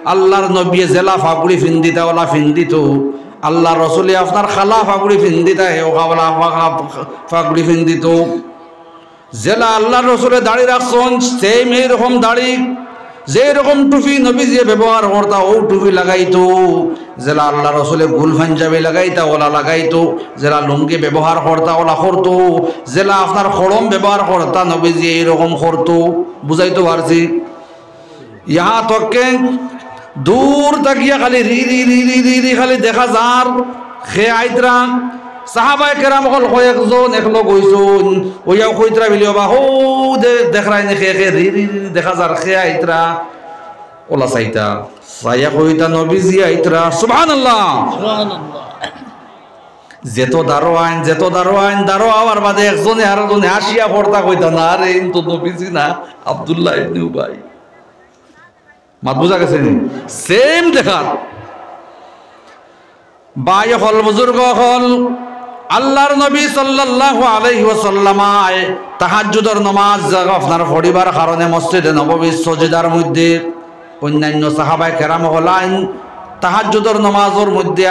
আল্লাহর নবী জেলা ফাগুড়ি ফিন্দিতা ওলা ফিন্দিত আল্লাহ রসুলে আপনার খালা ফাগুড়ি ফিন্দিতা ওলা ফাগুড়ি ফিন্দিত জেলা আল্লাহ রসুলে দাড়ি রাখছেন সেম এইরকম দাড়ি যে রকম টুপি নবী যে ব্যবহার করতা ও টুপি লাগাইতো জেলা আল্লাহ রসুলে গুল পাঞ্জাবি লাগাইতা ওলা লাগাইতো জেলা লুঙ্গি ব্যবহার করতা ওলা করতো জেলা আপনার খড়ম ব্যবহার করতা নবী যে এইরকম করতো বুঝাইতো পারছি ইহা তকে দূর তাকিয়া খালি রি রি রি রি রি রি খালি দেখা যার খে আইতরা সাহাবায়ে কেরাম হল কয়েকজন একলগ হইছুন ওইয়াও কইতরা বিলিও বা হো দেখরাই নে খে খে রি রি রি দেখা যার খে আইতরা ওলা সাইতা সাইয়া কইতা নবীজি আইতরা সুবহানাল্লাহ সুবহানাল্লাহ যেত দারোয়ান দারো আওয়ার বাদে একজনে আরেকজনে আসিয়া পড়তা কইতা না রে তো নবীজি না আব্দুল্লাহ ইবনে উবাই মাত বুঝা গেছে সেম দেখার বাই হল বুজুর্গ হল আল্লাহর নবী সাল্লাল্লাহু আলাইহি ওয়াসাল্লাম তাহাজ্জুদের নামাজ আপনার পড়িবার কারণে মসজিদে নববীর সজদার মধ্যে অন্যান্য সাহাবায়ে কেরাম হলেন তাহাজ্জুদের নামাজের মধ্যে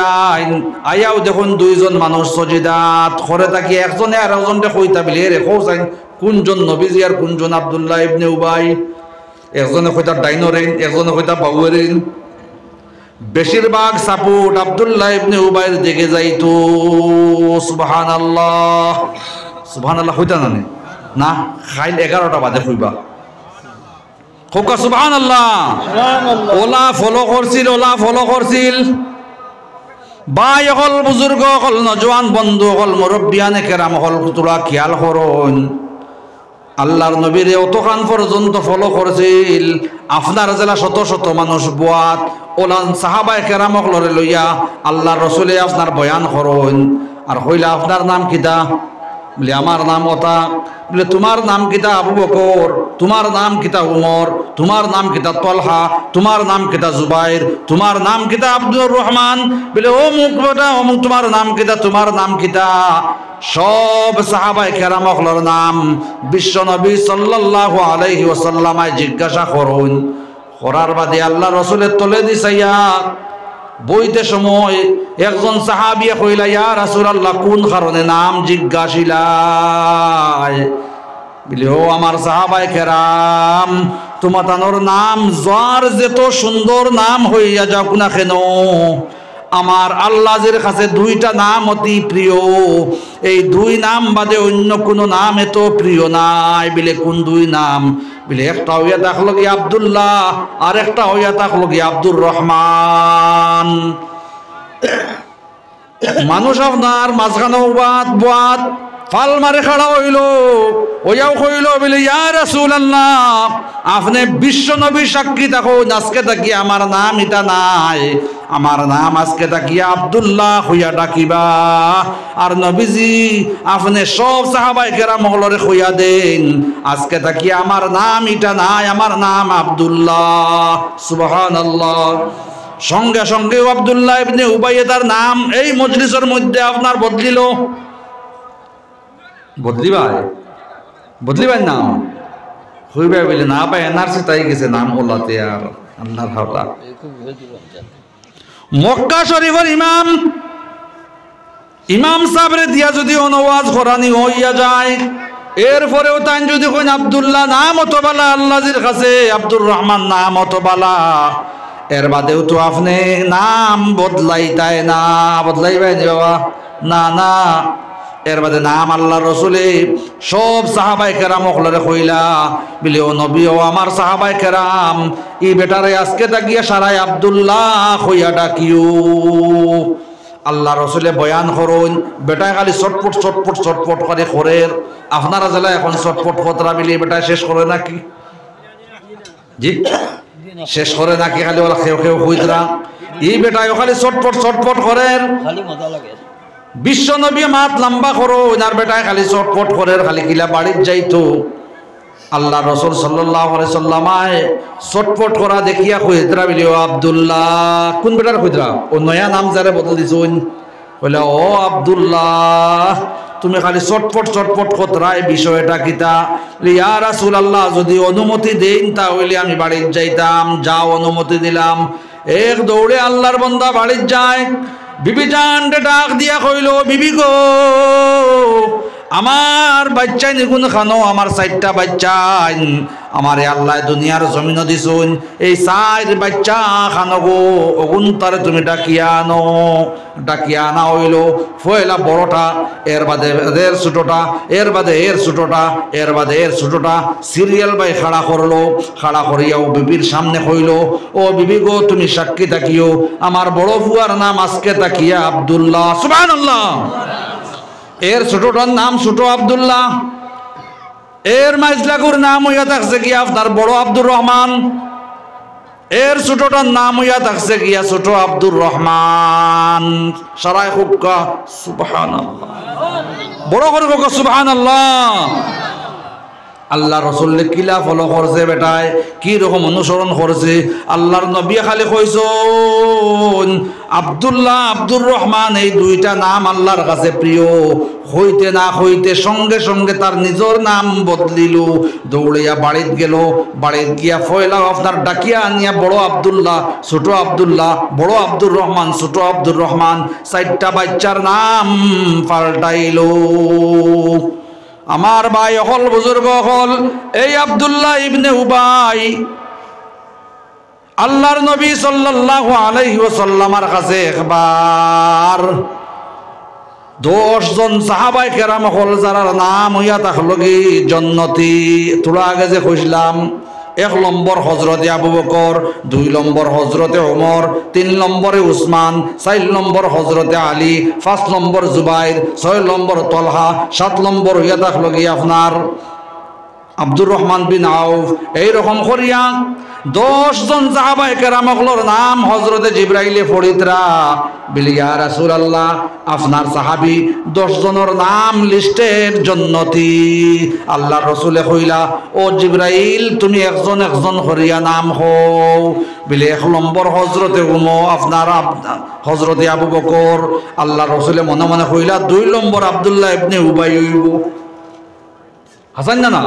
আয়াও দেখুন দুইজন মানুষ সজদাত করে থাকি একজনে আর একজনকে কইতা বিলে রে কইছেন কোনজন নবীজি আর কোনজন আব্দুল্লাহ ইবনে উবাই একজনে কইতা ডাইনরেন একজনে কইতা বাউরেন বেশিরভাগ সাপোর্ট আব্দুল্লাহ ইবনে উবাইর দিকে যাইতো সুবহানাল্লাহ সুবহানাল্লাহ হইতা না খাইল 11টা বাজে কইবা কোকা সুবহানাল্লাহ ওলা ফলো করছিল ভাই হল বুজুর্গ হল নজওয়ান বন্ধু হল মুরব্বিয়ানে কেরাম হল তোরা খেয়াল করুন আল্লাহর নবীরে অতখান পর্যন্ত ফলো করছিল আপনার জেলা শত শত মানুষ বুয়াত ওলান সাহাবায়ে কেরাম লরে লইয়া আল্লাহর রসুলে আপনার বয়ান করুন আর হইলা আপনার নাম কিতা বলে আমার নাম ওতা বলে তোমার নাম কিতা আবু বকর তোমার নাম কিতা উমর তোমার নাম কিতা তলহা তোমার নাম কিতা জুবাইর তোমার নাম কিতা আব্দুর রহমান বলে অমুক বেটা অমুক তোমার নাম কিতা সব সাহাবায়ে কেরাম হলর নাম বিশ্ব নবী সাল্লাল্লাহু আলাইহি ওয়াসাল্লাম জিজ্ঞাসা করুন করার বাদে আল্লাহ রসুলের তলে দিছাইয়া বইতে সময় একজন সাহাবিয়ে কইলা ইয়া রাসূলুল্লাহ কোন কারণে নাম জিজ্ঞাসিলাই বলে ও আমার সাহাবায়ে কেরাম তোমাদের নাম যার যত সুন্দর নাম হইয়া যাক না কেন আমার আল্লাহর কাছে দুইটা নাম অতি প্রিয় এই দুই নাম বাদে অন্য কোনো নাম এত প্রিয় নাই বলে কোন দুই নাম বলে একটা হইয়া থাকলো কি আব্দুল্লাহ আর একটা হইয়া থাকলো কি আব্দুর রহমান মানুষ আপনার মাঝখানে বাদ ফাল মারে খাড়া হইল ওইয়াও কইল বলে ইয়া রাসূলুল্লাহ আপনি বিশ্ব নবী সাক্ষী দেখো আজকে থাকি আমার নাম এটা নাই আমার নাম আজকে থাকি আব্দুল্লাহ হইয়া ডাকিবা আর নবীজি আপনি সব সাহাবায়ে কেরাম হলরে কইয়া দেন আজকে থাকি আমার নাম এটা নাই আমার নাম আব্দুল্লাহ সুবহানাল্লাহ সঙ্গে সঙ্গে আব্দুল্লাহ ইবনে উবাই তার নাম এই মজলিসের মধ্যে আপনার বদলিবাই নাম হইবে বলে না পাই এনআরসি তাই গেছে নাম ওলাতে আর আল্লাহর হাওলা মক্কা শরীফের ইমাম সাহেবরে দিয়া যদি অনুবাদ করানি হইয়া যায় এরপরেও তাই যদি কোন আব্দুল্লাহ নাম অতবালা আল্লাহর কাছে আব্দুর রহমান নাম অতবালা এর বাদেও তো আপনি নাম বদলাইতাই না বদলাইবাই বাবা না এর বাদে নাম আল্লাহ রসুলে সব সাহাবায়ে কেরাম ওখলারে কইলা বলে ও নবী ও আমার সাহাবায়ে কেরাম ই বেটারে আজকে তাকিয়া সারাই আব্দুল্লাহ হইয়া ডাকিও আল্লাহ রসুলে বয়ান করুন বেটায় খালি চটপট করে খরের আপনারা জেলা এখন চটপট খতরা বিলি বেটায় শেষ করে নাকি জি শেষ করে নাকি খালি ওরা খেউ হইতরা এই বেটায় খালি চটপট করেন খালি মজা লাগে বিশ্ব নবী মাত লম্বা করো ওনার বেটায় খালি চটপট করে খালি কিলা বাড়ির যাইতো আল্লাহ রসুল সাল্লাল্লাহু আলাইহি সাল্লাম চটপট করা দেখিয়া কইতরা বলি ও আব্দুল্লাহ কোন বেটার কইতরা ও নয়া নাম যারে বদল দিছুন কইলা ও আব্দুল্লাহ তুমি খালি চটপট চটপট কতরাই বিষয়টা কিতা ইয়া রাসূলুল্লাহ যদি অনুমতি দেন তাহলে আমি বাড়িতে যাইতাম যাও অনুমতি দিলাম এক দৌড়ে আল্লাহর বান্দা বাড়িতে যায় বিবি জান ডাক দিয়া কইল বিবি গো আমার বাচ্চাই নিগুন খানো আমার 4টা বাচ্চাই আমারে আল্লাহ দুনিয়ার জমিন দিছুন এই 4 বাচ্চা খানো গো অগুন তারে তুমি ডাকিয়া আনা হইল পয়লা বড়টা এর বাদে এর ছোটটা এর বাদে এর ছোটটা এর বাদে এর ছোটটা সিরিয়াল বাই খাড়া করলো খাড়া করিয়াও বিবির সামনে কইল ও বিবি গো তুমি সাক্ষী থাকিও আমার বড় ফুয়ার নাম আজকে তাকিয়া আব্দুল্লাহ সুবহানাল্লাহ এর ছোটটার নাম ছোট আব্দুল্লাহ এর মাইজলাকুর নাম হইয়া থাকছে কি আপনার বড় আব্দুর রহমান এর ছোটটার নাম হইয়া থাকছে গিয়া ছোট আব্দুর রহমান সারাই হুক্কা সুবহানাল্লাহ বড় করে হুক্কা সুবহানাল্লাহ আল্লাহ রসুল কিলা ফলো করছে বেটায় কি রকম অনুসরণ করছে আল্লাহর নবী খালি কইছেন আব্দুল্লাহ আব্দুর রহমান এই দুইটা নাম আল্লাহর কাছে প্রিয় হইতে না হইতে সঙ্গে সঙ্গে তার নিজের নাম বদলিল দৌড়িয়া বাড়িত গেল বাড়িত গিয়া ফয়লা আপনার ডাকিয়া আনিয়া বড় আব্দুল্লাহ ছোট আব্দুল্লাহ বড় আব্দুর রহমান ছোট আব্দুর রহমান 4টা বাচ্চার নাম পাল্টাইল আমার ভাই হল বুজুর্গ হল এই আব্দুল্লাহ ইবনে উবাই আল্লাহর নবী সাল্লাল্লাহু আলাইহি ওয়াসাল্লামের কাছে একবার 10 জন সাহাবায়ে কেরাম হল যারা নাম হইয়া থাকলো কি জান্নাতি তোরা আগে যে কইছিলাম 1 নম্বর হযরতে আবু বকর 2 নম্বর হযরতে ওমর 3 নম্বরে উসমান 4 নম্বর হযরতে আলী 5 নম্বর জুবাইর 6 নম্বর তলহা 7 নম্বর হইয়া থাকলো কি আপনার আব্দুর রহমান বিন আউফ এই রকম করিয়া 10 জন সাহাবায়ে কেরামগুলোর নাম হযরতে জিবরাইলে ফরিদরা বলি ইয়া রাসূলুল্লাহ আপনার সাহাবী 10 জনের নাম লিস্টের জান্নাতি আল্লাহর রাসূলে কইলা ও জিবরাইল তুমি একজন একজন করিয়া নাম হও বলে 1 নম্বর হযরতে আপনার হযরতে আবু বকর আল্লাহর রাসূলে মনে মনে কইলা 2 নম্বর আব্দুল্লাহ ইবনে উবাই হইব হাসান না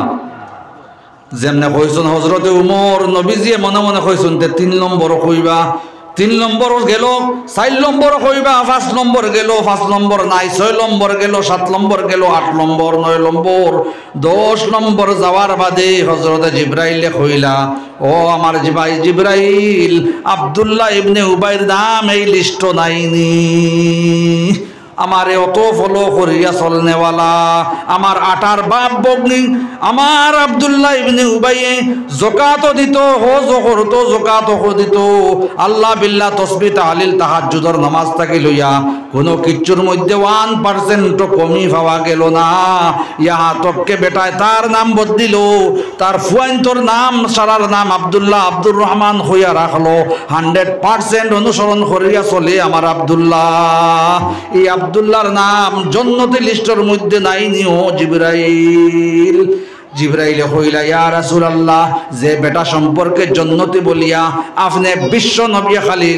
যেমনে কইছেন হযরতে উমর নবীজিয়ে মনে মনে কইছেন 3 নম্বর কইবা 3 নম্বর গেল 4 নম্বর কইবা 5 নম্বর গেল 5 নম্বর নাই 6 নম্বর গেল 7 নম্বর গেল 8 নম্বর 9 নম্বর 10 নম্বর যাওয়ার বাদে হযরতে জিবরাইলে কইলা ও আমার ভাই জিবরাইল আব্দুল্লাহ ইবনে উবাইর নাম এই লিস্ট নাইনি আমারে অত ফলো করিয়া চলনেওয়ালা আমার আটার বাপ বগ্নি আমার আব্দুল্লাহ ইবনে উবাইয়ে যাকাত দিত হজ করত যাকাত দিত আল্লাহ বিল্লাহ তাসবিহ তাহলিল তাহাজ্জুদের নামাজ থাকি লইয়া কোনো কিচ্ছুর মধ্যে 1% কমি পাওয়া গেল না ইহা তককে বেটায় তার নাম বদলিল তার ফুয়াইন্তর নাম সারার নাম আব্দুল্লাহ আব্দুর রহমান হইয়া রাখলো 100% অনুসরণ করিয়া চলে আমার আব্দুল্লাহ এই আব্দুল্লাহর নাম জান্নাতের লিস্টের মধ্যে নাই নিও জিবরাইল জিবরাইলে কইলা ইয়া রাসূলুল্লাহ যে বেটা সম্পর্কে জান্নাতি বলিয়া আপনি বিশ্ব নবী খালি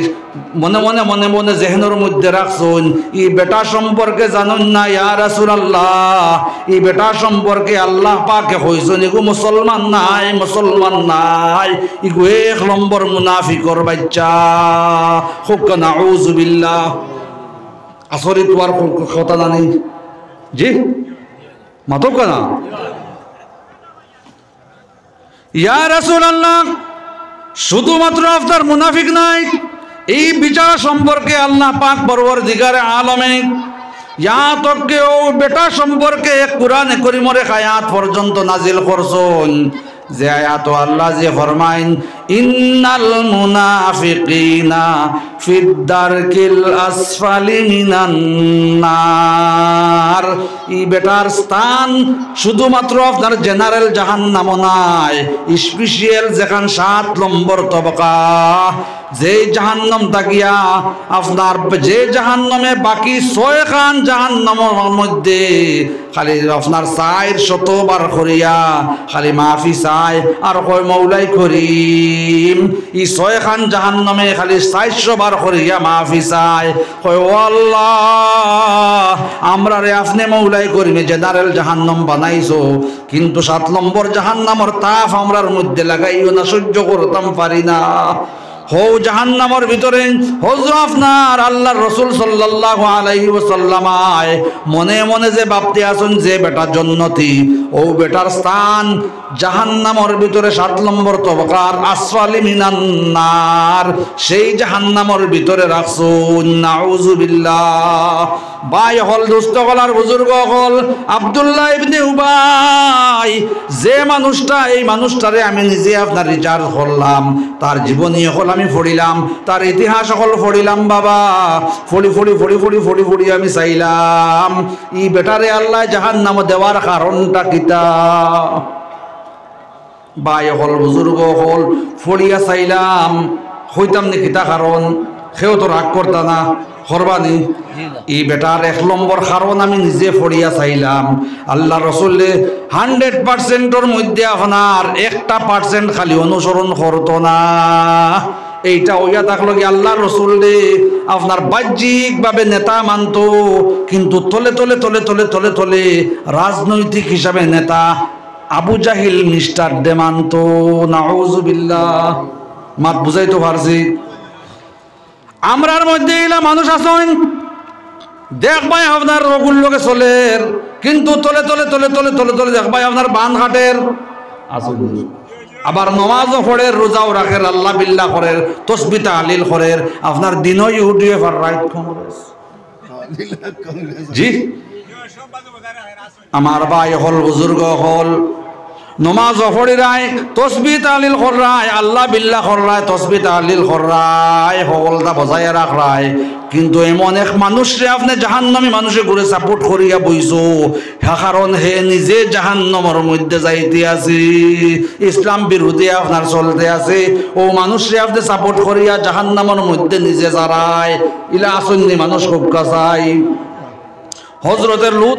মনে মনে মনে মনে জেহনের মধ্যে রাখছুন এই বেটা সম্পর্কে জানুন না ইয়া রাসূলুল্লাহ এই বেটা সম্পর্কে আল্লাহ পাকে কইছেন ইগো মুসলমান নাই ইগো 1 নম্বর মুনাফিকর বাচ্চা হুক নাউযু বিল্লাহ আসরে তোমার কথা জানি জি মাতো কেনা ইয়া রাসূলুল্লাহ শুধুমাত্র আপনার মুনাফিক নাই এই বিচার সম্পর্কে আল্লাহ পাক পরওয়ারদিগারে আলমে ইয়া তককে ও বেটা সম্পর্কে কুরআনে কারীমের আয়াত পর্যন্ত নাজিল করছেন যে আয়াত আল্লাহ যে ফরমাইন ইন্নাল মুনাফিকিনা ফিদ দারকিল আসফালি মিনান নার এই বেটার স্থান শুধুমাত্র আপনার জেনারেল জাহান্নাম নয় স্পেশাল যেখান 7 নম্বর তবকা যে জাহান্নাম তাকিয়া আপনার যে জাহান্নামে বাকি 6 খান জাহান্নামের মধ্যে খালি আপনার 400 বার করিয়া খালি মাফি চায় আর কয় মৌলাই করি রাজিম ই 6 খান জাহান্নামে খালি 400 বার করিয়া মাফি চায় কয় ও আল্লাহ আমরা রে আপনি মওলাই করিমে জেনারেল জাহান্নাম বানাইছো কিন্তু 7 নম্বর জাহান্নামের তাপ আমরার মধ্যে লাগাইও না সহ্য করতাম পারি না হো জাহান্নামের ভিতরে হযরত আপনার আল্লাহর রাসূল সাল্লাল্লাহু আলাইহি ওয়াসাল্লাম মনে মনে যে ভাবতে আছেন যে বেটা জান্নাতি ও বেটার স্থান জাহান্নামের ভিতরে 7 নম্বর তবকার আসফালি মিনান নার সেই জাহান্নামের ভিতরে রাখছুন নাউযুবিল্লাহ ভাই হল দোস্ত হলার বুজুর্গ হল আব্দুল্লাহ ইবনে উবাই যে মানুষটা এই মানুষটারে আমি নিজে আপনার রিচার্জ করলাম তার জীবনী হল আমি পড়িলাম তার ইতিহাস হল পড়িলাম বাবা ফড়ি আমি চাইলাম ই বেটারে আল্লাহ জাহান্নামে দেওয়ার কারণটা কিতা ভাই হল বুজুর্গ হল ফড়িয়া চাইলাম হইতাম নি কিতা কারণ সেও তো রাগ করতা না করবানি এই বেটার 1 নম্বর কারণ আমি নিজে পড়িয়া চাইলাম আল্লাহ রসুলে 100%-এর মধ্যে আপনার 1% খালি অনুসরণ করতো না এইটা হইয়া থাকলো কি আল্লাহ রসুল আপনার বাহ্যিক ভাবে নেতা মানতো কিন্তু তলে তলে তলে তলে তলে তলে রাজনৈতিক হিসাবে নেতা আবু জাহিল মিস্টার দে মানতো নাউযুবিল্লাহ মাত বুঝাইতো পারছি আমরার মধ্যে এলা মানুষ আছেন দেখবাই আপনার রগুল লোকে চলের কিন্তু তলে তলে তলে তলে তলে তলে দেখবাই আপনার বান ঘাটের আসুন আবার নমাজও পড়ের রোজাও রাখের আল্লাহ বিল্লাহ করের তসবিহ তাহলিল করের আপনার দিনও ইউটিউবে ফর রাইট কংগ্রেস জি আমার ভাই হল বুজুর্গ হল নমাজ পড়ি রায় তসবিহ তাহলিল কর রায় আল্লাহ বিল্লাহ কর রায় তসবিহ তাহলিল কর রায় হলটা বজায় রাখ রায় কিন্তু এমন এক মানুষরে আপনি জাহান্নামী মানুষে ঘুরে সাপোর্ট করিয়া বইছো কারণ হে নিজে জাহান্নামের মধ্যে যাইতে আছে ইসলাম বিরোধী আপনার চলতে আছে ও মানুষরে আপনি সাপোর্ট করিয়া জাহান্নামের মধ্যে নিজে যারায় ইলা আসন্নি মানুষ খুব কাছাই হযরতের লুত